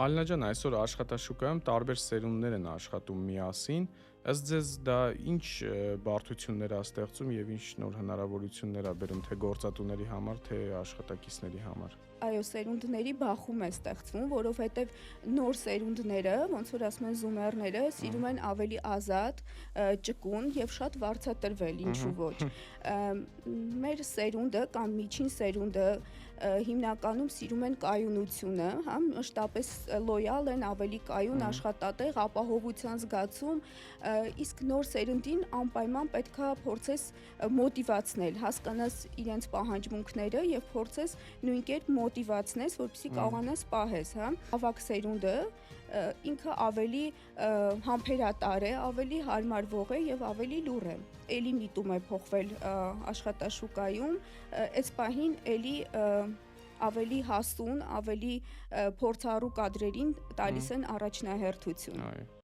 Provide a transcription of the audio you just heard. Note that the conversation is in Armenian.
Ալինա ջան, այսօր աշխատաշուկայում տարբեր սերունդներ են աշխատում միասին։ Ըստ ձեզ դա ինչ բարդություններ է ստեղծում եւ ինչ նոր հնարավորություններ է բերում թե գործատուների համար, թե աշխատակիցների համար։ Այո, սերունդների բախում է ստեղծվում, որովհետև նոր սերունդները, ոնց որ ասում են զումերները, սիրում են ավելի ազատ, ճկուն եւ շատ վարձատրվել, ինչու ոչ։ Մեր սերունդը կամ միջին սերունդը հիմնականում սիրում են կայունությունը, հա, մշտապես լոյալ են, ավելի կայուն, աշխատատեղ, ապահովության զգացում, իսկ նոր սերնդին անպայման պետքա փորձես մոտիվացնել, հասկանաս իրենց պահանջմունքները եւ փորձես նույն կերպ մոտիվացնես, որպեսզի կարողանաս պահես, հա։ Ավագ սերունդը ինքը ավելի համբերատար է, ավելի հարմարվող է եւ ավելի լուռ է։ Էլի միտում է փոխվել աշխատաշուկայում, այս պահին էլի ավելի հասուն, ավելի փորձառու կադրերին տալիս են առաջնահերթություն։